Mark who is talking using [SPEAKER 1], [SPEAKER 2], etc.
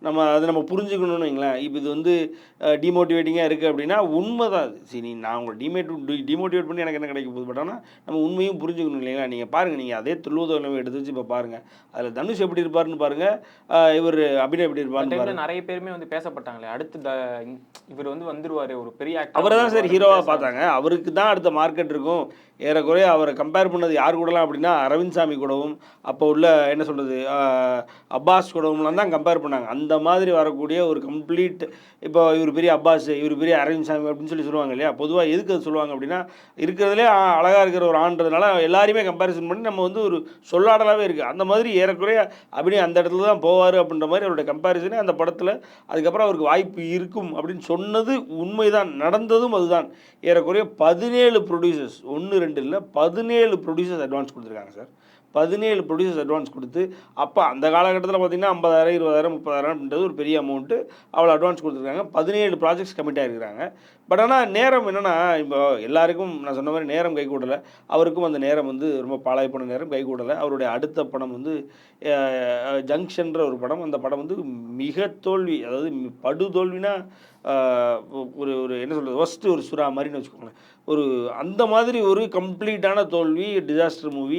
[SPEAKER 1] நம்ம புரிஞ்சுக்கணும்னு வைங்களேன். இப்போ இது வந்து டிமோட்டிவேட்டிங்காக இருக்குது அப்படின்னா உண்மைதான் அது. சரி நான் உங்களை டிமோட்டிவேட் பண்ணி எனக்கு என்ன கிடைக்க போகுது? பட் ஆனால் நம்ம உண்மையும் புரிஞ்சுக்கணும் இல்லைங்களா? நீங்கள் பாருங்கள், நீங்கள் அதே துள்ளுவதோ எடுத்து வச்சு இப்போ பாருங்கள். அதில் தனுஷ் எப்படி இருப்பாருன்னு பாருங்கள், இவர் அபிநய் எப்படி இருப்பாருன்னு பாருங்கள்.
[SPEAKER 2] நிறைய பேருமே வந்து பேசப்பட்டாங்களே, அடுத்து இவர் வந்து வந்துருவாரு, ஒரு பெரிய ஆக்டர்
[SPEAKER 1] அவரை தான் சார் ஹீரோவாக பார்த்தாங்க. அவருக்கு தான் அடுத்த மார்க்கெட் இருக்கும். ஏறக்குறைய அவரை கம்பேர் பண்ணது யார் கூடலாம் அப்படின்னா அரவிந்த் சாமி கூடவும், அப்போ உள்ள என்ன சொல்கிறது, அப்பாஸ் கூடவும்லாம் தான் கம்பேர் பண்ணாங்க. அந்த மாதிரி வரக்கூடிய ஒரு கம்ப்ளீட், இப்போ இவர் பெரிய அப்பாஸ், இவர் பெரிய அரவிந்த் சாமி அப்படின்னு சொல்லுவாங்க இல்லையா? பொதுவாக எதுக்கு அது சொல்லுவாங்க அப்படின்னா, இருக்கிறதுலே அழகாக இருக்கிற ஒரு ஆண்றதுனால எல்லாரையுமே கம்பேரிசன் பண்ணி நம்ம வந்து ஒரு சொல்லாடலாகவே இருக்குது. அந்த மாதிரி ஏறக்குறைய அபிநய் அந்த இடத்துல தான் போவார் அப்படின்ற மாதிரி அவருடைய கம்பேரிசனே அந்த படத்தில். அதுக்கப்புறம் அவருக்கு வாய்ப்பு இருக்கும் அப்படின்னு சொன்னது உண்மைதான், நடந்ததும் அதுதான். ஏறக்குறைய 17 ப்ரொடியூசர்ஸ், 1 2 இல்லை, 17 ப்ரொடியூசர்ஸ் அட்வான்ஸ் கொடுத்துருக்காங்க சார். 17 ப்ரொடியூசர்ஸ் அட்வான்ஸ் கொடுத்து, அப்போ அந்த காலகட்டத்தில் பார்த்தீங்கன்னா 50,000 20,000 30,000 அப்படின்றது ஒரு பெரிய அமௌண்ட்டு. அவ்வளோ அட்வான்ஸ் கொடுத்துருக்காங்க. 17 ப்ராஜெக்ட்ஸ் கமிட் ஆகிருக்கிறாங்க. பட் ஆனால் நேரம் என்னென்னா, இப்போ எல்லாருக்கும் நான் சொன்ன மாதிரி நேரம் கைகூடலை. அவருக்கும் அந்த நேரம் வந்து ரொம்ப பாழாய் போன நேரம் கைகூடலை. அவருடைய அடுத்த படம் வந்து ஜங்ஷன்ற ஒரு படம். அந்த படம் வந்து மிக தோல்வி, அதாவது படுதோல்வினா ஒரு ஒரு என்ன சொல்கிறது, ஃபஸ்ட்டு ஒரு சுறா மாதிரின்னு வச்சுக்கோங்களேன். ஒரு அந்த மாதிரி ஒரு கம்ப்ளீட்டான தோல்வி, டிசாஸ்டர் மூவி.